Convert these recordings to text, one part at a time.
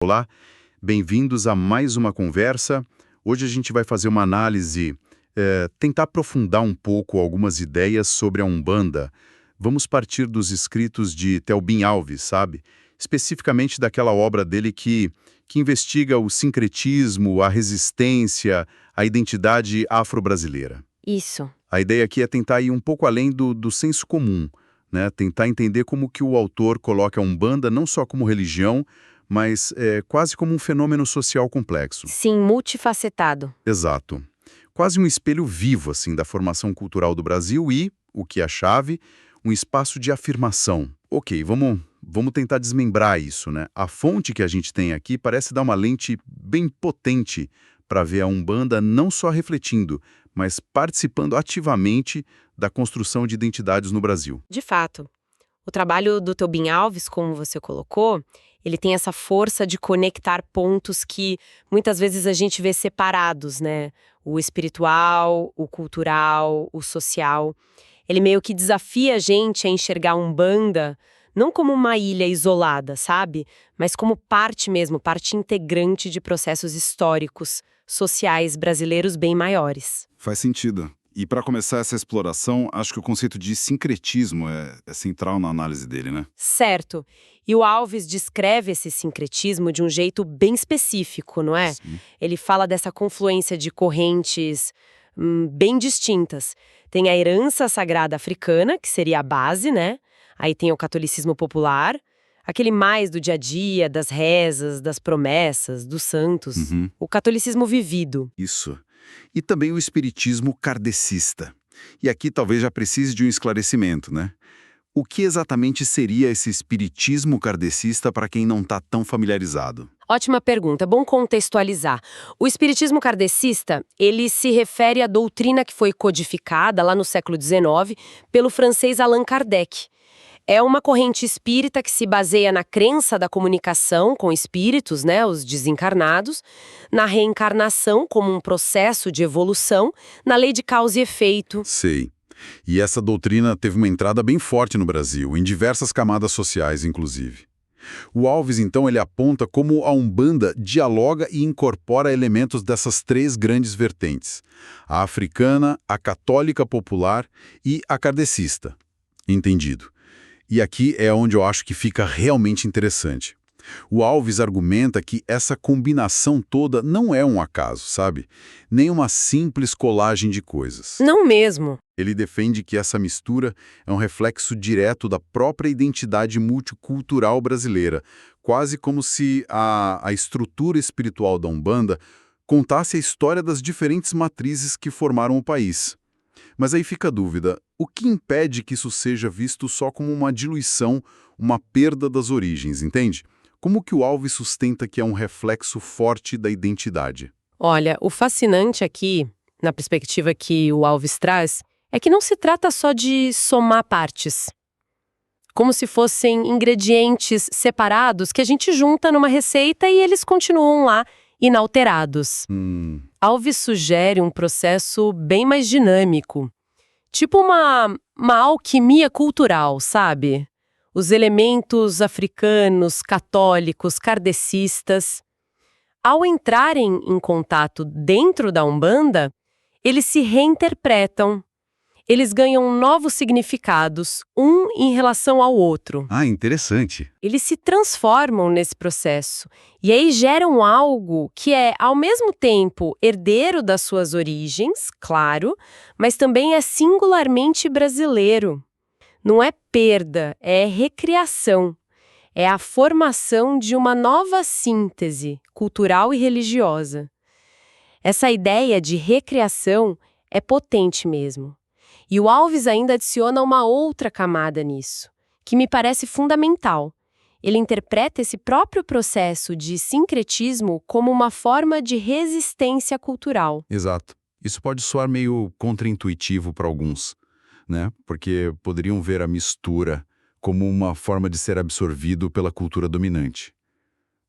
Olá, bem-vindos a mais uma conversa. Hoje a gente vai fazer uma análise, tentar aprofundar um pouco algumas ideias sobre a Umbanda. Vamos partir dos escritos de Theobin Alves, sabe? Especificamente daquela obra dele que investiga o sincretismo, a resistência, a identidade afro-brasileira. Isso. A ideia aqui é tentar ir um pouco além do senso comum, né? Tentar entender como que o autor coloca a Umbanda não só como religião, mas quase como um fenômeno social complexo. Sim, multifacetado. Exato. Quase um espelho vivo, assim, da formação cultural do Brasil e, o que é a chave, um espaço de afirmação. Ok, vamos tentar desmembrar isso, né? A fonte que a gente tem aqui parece dar uma lente bem potente para ver a Umbanda não só refletindo, mas participando ativamente da construção de identidades no Brasil. De fato. O trabalho do Theobin Alves, como você colocou, ele tem essa força de conectar pontos que muitas vezes a gente vê separados, né? O espiritual, o cultural, o social. Ele meio que desafia a gente a enxergar a Umbanda não como uma ilha isolada, sabe? Mas como parte mesmo, parte integrante de processos históricos, sociais brasileiros bem maiores. Faz sentido. E para começar essa exploração, acho que o conceito de sincretismo é central na análise dele, né? Certo. E o Alves descreve esse sincretismo de um jeito bem específico, não é? Sim. Ele fala dessa confluência de correntes bem distintas. Tem a herança sagrada africana, que seria a base, né? Aí tem o catolicismo popular, aquele mais do dia a dia, das rezas, das promessas, dos santos. Uhum. O catolicismo vivido. Isso. E também o espiritismo kardecista. E aqui talvez já precise de um esclarecimento, né? O que exatamente seria esse espiritismo kardecista para quem não está tão familiarizado? Ótima pergunta, bom contextualizar. O espiritismo kardecista, ele se refere à doutrina que foi codificada lá no século XIX pelo francês Allan Kardec. É uma corrente espírita que se baseia na crença da comunicação com espíritos, né, os desencarnados, na reencarnação como um processo de evolução, na lei de causa e efeito. Sei. E essa doutrina teve uma entrada bem forte no Brasil, em diversas camadas sociais, inclusive. O Alves, então, ele aponta como a Umbanda dialoga e incorpora elementos dessas três grandes vertentes: a africana, a católica popular e a kardecista. Entendido. E aqui é onde eu acho que fica realmente interessante. O Alves argumenta que essa combinação toda não é um acaso, sabe? Nem uma simples colagem de coisas. Não mesmo. Ele defende que essa mistura é um reflexo direto da própria identidade multicultural brasileira, quase como se a estrutura espiritual da Umbanda contasse a história das diferentes matrizes que formaram o país. Mas aí fica a dúvida, o que impede que isso seja visto só como uma diluição, uma perda das origens, entende? Como que o Alves sustenta que é um reflexo forte da identidade? Olha, o fascinante aqui, na perspectiva que o Alves traz, é que não se trata só de somar partes. Como se fossem ingredientes separados que a gente junta numa receita e eles continuam lá, inalterados. Alves sugere um processo bem mais dinâmico. Tipo uma alquimia cultural, sabe? Os elementos africanos, católicos, kardecistas, ao entrarem em contato dentro da Umbanda, eles se reinterpretam. Eles ganham novos significados, um em relação ao outro. Ah, interessante. Eles se transformam nesse processo. E aí geram algo que é, ao mesmo tempo, herdeiro das suas origens, claro, mas também é singularmente brasileiro. Não é perda, é recriação. É a formação de uma nova síntese cultural e religiosa. Essa ideia de recriação é potente mesmo. E o Alves ainda adiciona uma outra camada nisso, que me parece fundamental. Ele interpreta esse próprio processo de sincretismo como uma forma de resistência cultural. Exato. Isso pode soar meio contraintuitivo para alguns, né? Porque poderiam ver a mistura como uma forma de ser absorvido pela cultura dominante.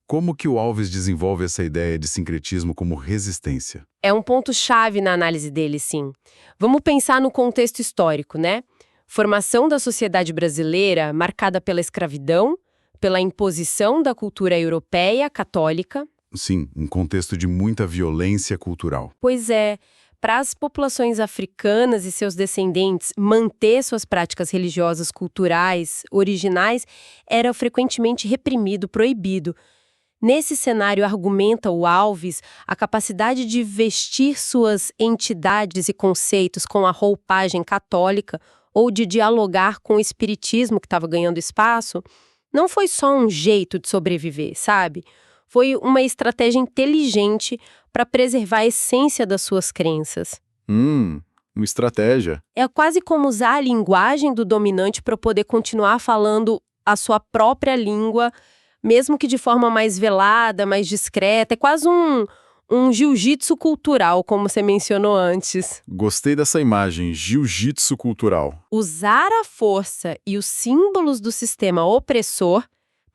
Como que o Alves desenvolve essa ideia de sincretismo como resistência? É um ponto-chave na análise dele, sim. Vamos pensar no contexto histórico, né? Formação da sociedade brasileira marcada pela escravidão, pela imposição da cultura europeia católica. Sim, um contexto de muita violência cultural. Pois é, para as populações africanas e seus descendentes manter suas práticas religiosas culturais originais era frequentemente reprimido, proibido. Nesse cenário, argumenta o Alves, a capacidade de vestir suas entidades e conceitos com a roupagem católica ou de dialogar com o espiritismo que estava ganhando espaço, não foi só um jeito de sobreviver, sabe? Foi uma estratégia inteligente para preservar a essência das suas crenças. Uma estratégia. É quase como usar a linguagem do dominante para poder continuar falando a sua própria língua, mesmo que de forma mais velada, mais discreta. É quase um jiu-jitsu cultural, como você mencionou antes. Gostei dessa imagem, jiu-jitsu cultural. Usar a força e os símbolos do sistema opressor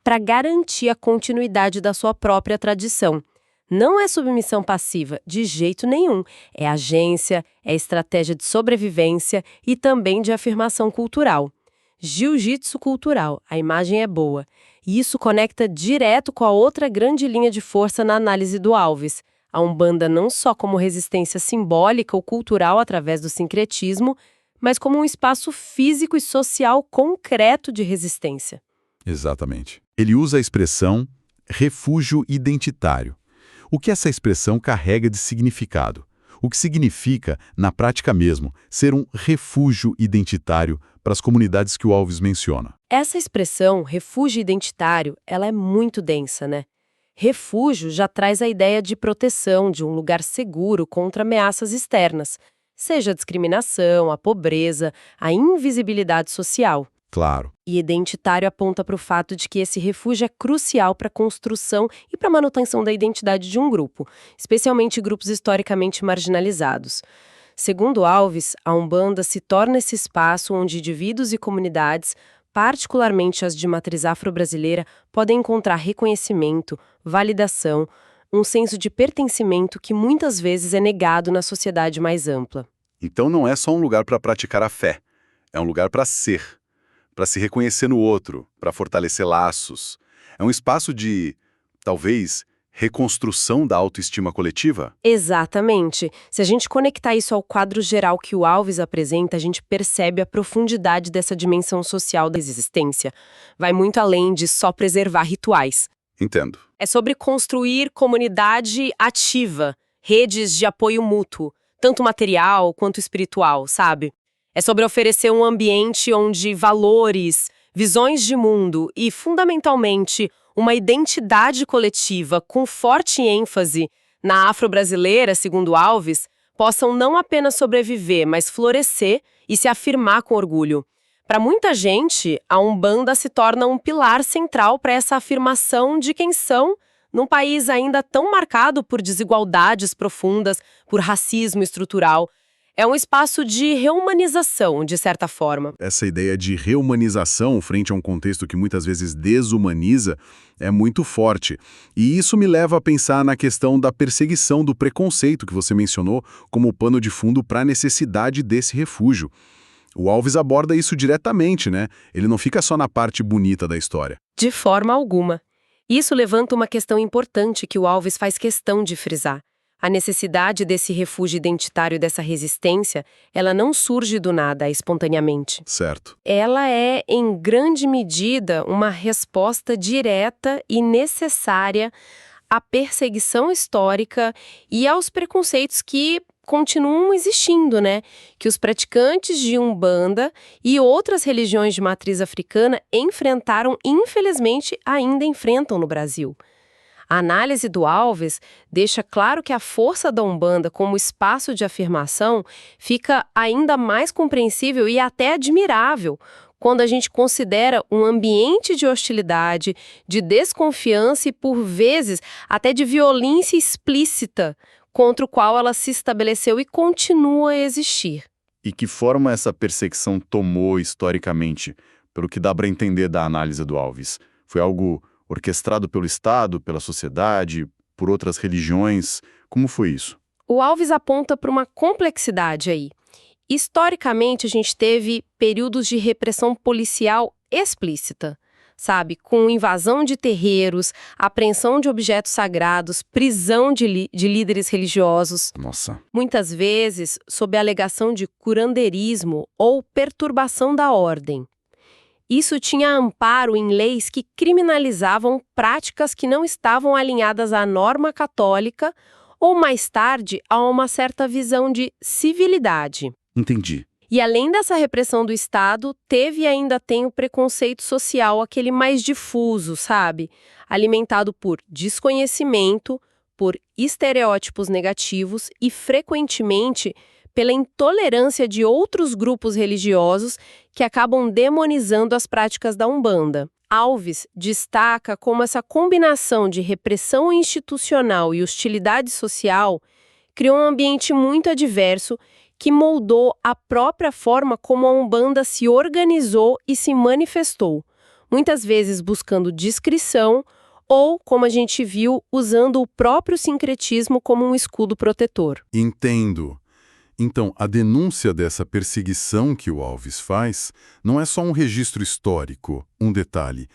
para garantir a continuidade da sua própria tradição. Não é submissão passiva, de jeito nenhum. É agência, é estratégia de sobrevivência e também de afirmação cultural. Jiu-jitsu cultural, a imagem é boa. E isso conecta direto com a outra grande linha de força na análise do Alves. A Umbanda não só como resistência simbólica ou cultural através do sincretismo, mas como um espaço físico e social concreto de resistência. Exatamente. Ele usa a expressão refúgio identitário. O que essa expressão carrega de significado? O que significa, na prática mesmo, ser um refúgio identitário para as comunidades que o Alves menciona? Essa expressão, refúgio identitário, ela é muito densa, né? Refúgio já traz a ideia de proteção, de um lugar seguro contra ameaças externas, seja a discriminação, a pobreza, a invisibilidade social. Claro. E identitário aponta para o fato de que esse refúgio é crucial para a construção e para a manutenção da identidade de um grupo, especialmente grupos historicamente marginalizados. Segundo Alves, a Umbanda se torna esse espaço onde indivíduos e comunidades, particularmente as de matriz afro-brasileira, podem encontrar reconhecimento, validação, um senso de pertencimento que muitas vezes é negado na sociedade mais ampla. Então não é só um lugar para praticar a fé, é um lugar para ser, para se reconhecer no outro, para fortalecer laços. É um espaço de, talvez, reconstrução da autoestima coletiva? Exatamente. Se a gente conectar isso ao quadro geral que o Alves apresenta, a gente percebe a profundidade dessa dimensão social da existência. Vai muito além de só preservar rituais. Entendo. É sobre construir comunidade ativa, redes de apoio mútuo, tanto material quanto espiritual, sabe? É sobre oferecer um ambiente onde valores, visões de mundo e, fundamentalmente, uma identidade coletiva com forte ênfase na afro-brasileira, segundo Alves, possam não apenas sobreviver, mas florescer e se afirmar com orgulho. Para muita gente, a Umbanda se torna um pilar central para essa afirmação de quem são, num país ainda tão marcado por desigualdades profundas, por racismo estrutural. É um espaço de reumanização, de certa forma. Essa ideia de reumanização frente a um contexto que muitas vezes desumaniza é muito forte. E isso me leva a pensar na questão da perseguição, do preconceito que você mencionou como pano de fundo para a necessidade desse refúgio. O Alves aborda isso diretamente, né? Ele não fica só na parte bonita da história. De forma alguma. Isso levanta uma questão importante que o Alves faz questão de frisar. A necessidade desse refúgio identitário, dessa resistência, ela não surge do nada, espontaneamente. Certo. Ela é, em grande medida, uma resposta direta e necessária à perseguição histórica e aos preconceitos que continuam existindo, né? Que os praticantes de Umbanda e outras religiões de matriz africana enfrentaram, infelizmente, ainda enfrentam no Brasil. A análise do Alves deixa claro que a força da Umbanda como espaço de afirmação fica ainda mais compreensível e até admirável quando a gente considera um ambiente de hostilidade, de desconfiança e, por vezes, até de violência explícita contra o qual ela se estabeleceu e continua a existir. E que forma essa perseguição tomou historicamente, pelo que dá para entender da análise do Alves? Foi algo orquestrado pelo Estado, pela sociedade, por outras religiões? Como foi isso? O Alves aponta para uma complexidade aí. Historicamente, a gente teve períodos de repressão policial explícita, sabe? Com invasão de terreiros, apreensão de objetos sagrados, prisão de líderes religiosos, Nossa. muitas vezes sob a alegação de curandeirismo ou perturbação da ordem. Isso tinha amparo em leis que criminalizavam práticas que não estavam alinhadas à norma católica ou, mais tarde, a uma certa visão de civilidade. Entendi. E além dessa repressão do Estado, teve e ainda tem o preconceito social, aquele mais difuso, sabe? Alimentado por desconhecimento, por estereótipos negativos e, frequentemente, pela intolerância de outros grupos religiosos que acabam demonizando as práticas da Umbanda. Alves destaca como essa combinação de repressão institucional e hostilidade social criou um ambiente muito adverso que moldou a própria forma como a Umbanda se organizou e se manifestou, muitas vezes buscando discrição ou, como a gente viu, usando o próprio sincretismo como um escudo protetor. Entendo. Então, a denúncia dessa perseguição que o Alves faz não é só um registro histórico, um detalhe.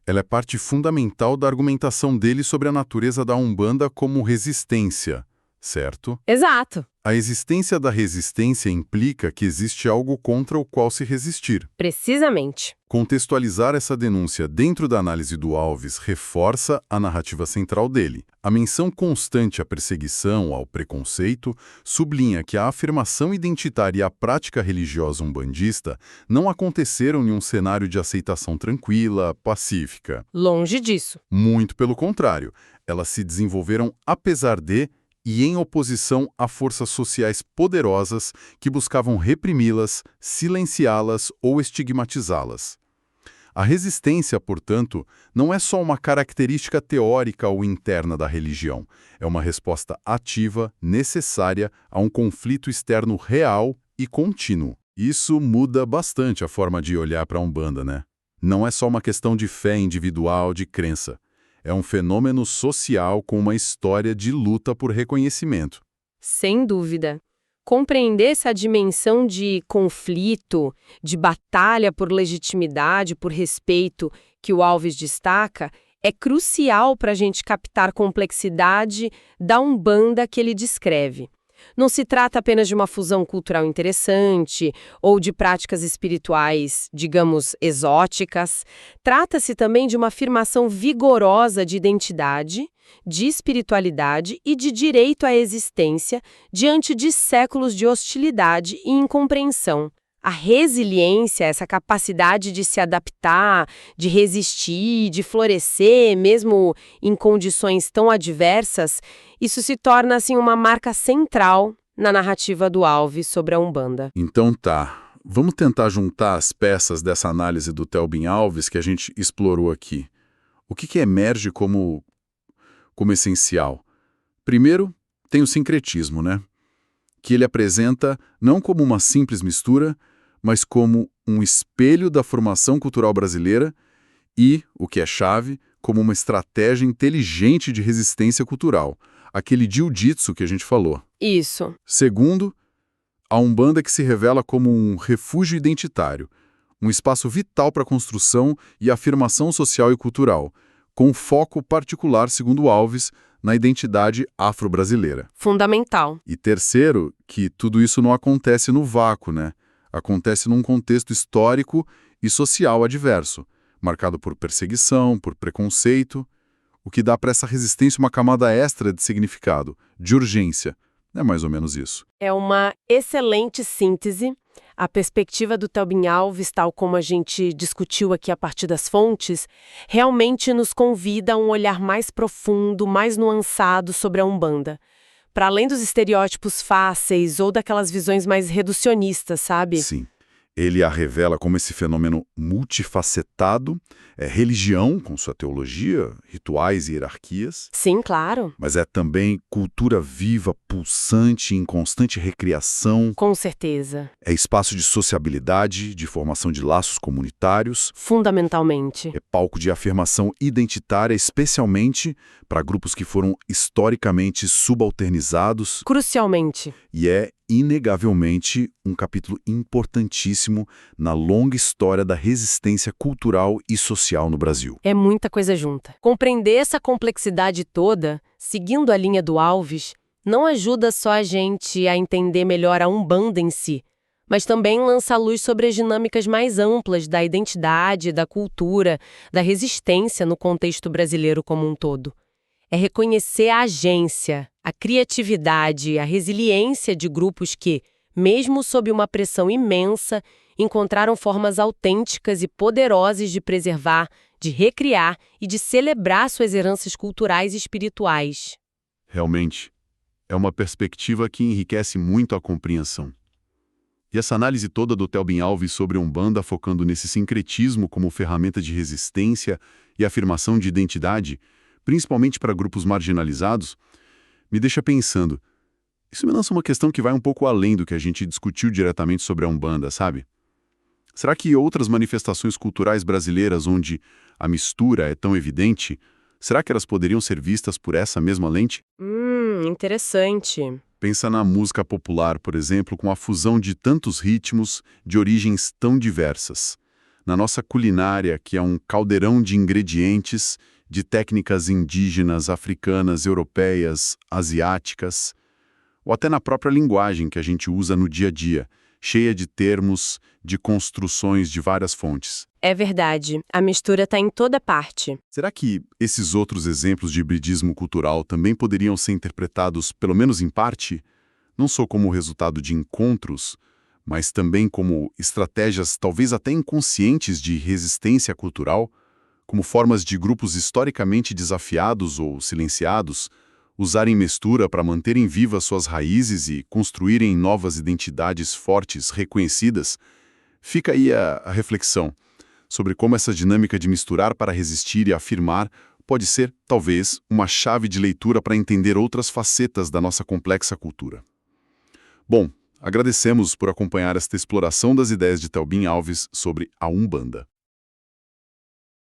Ela é parte fundamental da argumentação dele sobre a natureza da Umbanda como resistência, certo? Exato. A existência da resistência implica que existe algo contra o qual se resistir. Precisamente. Contextualizar essa denúncia dentro da análise do Alves reforça a narrativa central dele. A menção constante à perseguição, ao preconceito, sublinha que a afirmação identitária e a prática religiosa umbandista não aconteceram em um cenário de aceitação tranquila, pacífica. Longe disso. Muito pelo contrário, elas se desenvolveram apesar de e em oposição a forças sociais poderosas que buscavam reprimi-las, silenciá-las ou estigmatizá-las. A resistência, portanto, não é só uma característica teórica ou interna da religião, é uma resposta ativa, necessária a um conflito externo real e contínuo. Isso muda bastante a forma de olhar para a Umbanda, né? Não é só uma questão de fé individual, de crença. É um fenômeno social com uma história de luta por reconhecimento. Sem dúvida. Compreender essa dimensão de conflito, de batalha por legitimidade, por respeito que o Alves destaca, é crucial para a gente captar a complexidade da Umbanda que ele descreve. Não se trata apenas de uma fusão cultural interessante ou de práticas espirituais, digamos, exóticas. Trata-se também de uma afirmação vigorosa de identidade, de espiritualidade e de direito à existência diante de séculos de hostilidade e incompreensão. A resiliência, essa capacidade de se adaptar, de resistir, de florescer, mesmo em condições tão adversas, isso se torna, assim, uma marca central na narrativa do Alves sobre a Umbanda. Então tá, vamos tentar juntar as peças dessa análise do Telbin Alves que a gente explorou aqui. O que emerge como essencial? Primeiro, tem o sincretismo, né? Que ele apresenta não como uma simples mistura, mas como um espelho da formação cultural brasileira e, o que é chave, como uma estratégia inteligente de resistência cultural, aquele jiu-jitsu que a gente falou. Isso. Segundo, a Umbanda que se revela como um refúgio identitário, um espaço vital para a construção e afirmação social e cultural, com foco particular, segundo Alves, na identidade afro-brasileira. Fundamental. E terceiro, que tudo isso não acontece no vácuo, né? Acontece num contexto histórico e social adverso, marcado por perseguição, por preconceito, o que dá para essa resistência uma camada extra de significado, de urgência. É mais ou menos isso. É uma excelente síntese. A perspectiva do Telbin Alves, tal como a gente discutiu aqui a partir das fontes, realmente nos convida a um olhar mais profundo, mais nuançado sobre a Umbanda. Para além dos estereótipos fáceis ou daquelas visões mais reducionistas, sabe? Sim. Ele a revela como esse fenômeno multifacetado, religião, com sua teologia, rituais e hierarquias. Sim, claro. Mas é também cultura viva, pulsante, em constante recriação. Com certeza. É espaço de sociabilidade, de formação de laços comunitários. Fundamentalmente. É palco de afirmação identitária, especialmente para grupos que foram historicamente subalternizados. Crucialmente. E é inegavelmente um capítulo importantíssimo na longa história da resistência cultural e social no Brasil. É muita coisa junta. Compreender essa complexidade toda, seguindo a linha do Alves, não ajuda só a gente a entender melhor a Umbanda em si, mas também lança luz sobre as dinâmicas mais amplas da identidade, da cultura, da resistência no contexto brasileiro como um todo. É reconhecer a agência, a criatividade, a resiliência de grupos que, mesmo sob uma pressão imensa, encontraram formas autênticas e poderosas de preservar, de recriar e de celebrar suas heranças culturais e espirituais. Realmente, é uma perspectiva que enriquece muito a compreensão. E essa análise toda do Telbin Alves sobre a Umbanda focando nesse sincretismo como ferramenta de resistência e afirmação de identidade, principalmente para grupos marginalizados, me deixa pensando. Isso me lança uma questão que vai um pouco além do que a gente discutiu diretamente sobre a Umbanda, sabe? Será que outras manifestações culturais brasileiras onde a mistura é tão evidente, será que elas poderiam ser vistas por essa mesma lente? Interessante. Pensa na música popular, por exemplo, com a fusão de tantos ritmos de origens tão diversas. Na nossa culinária, que é um caldeirão de ingredientes, de técnicas indígenas, africanas, europeias, asiáticas, ou até na própria linguagem que a gente usa no dia a dia, cheia de termos, de construções de várias fontes. É verdade, a mistura está em toda parte. Será que esses outros exemplos de hibridismo cultural também poderiam ser interpretados, pelo menos em parte, não só como resultado de encontros, mas também como estratégias talvez até inconscientes de resistência cultural, como formas de grupos historicamente desafiados ou silenciados usarem mistura para manterem vivas suas raízes e construírem novas identidades fortes, reconhecidas? Fica aí a reflexão sobre como essa dinâmica de misturar para resistir e afirmar pode ser, talvez, uma chave de leitura para entender outras facetas da nossa complexa cultura. Bom, agradecemos por acompanhar esta exploração das ideias de Telbin Alves sobre a Umbanda.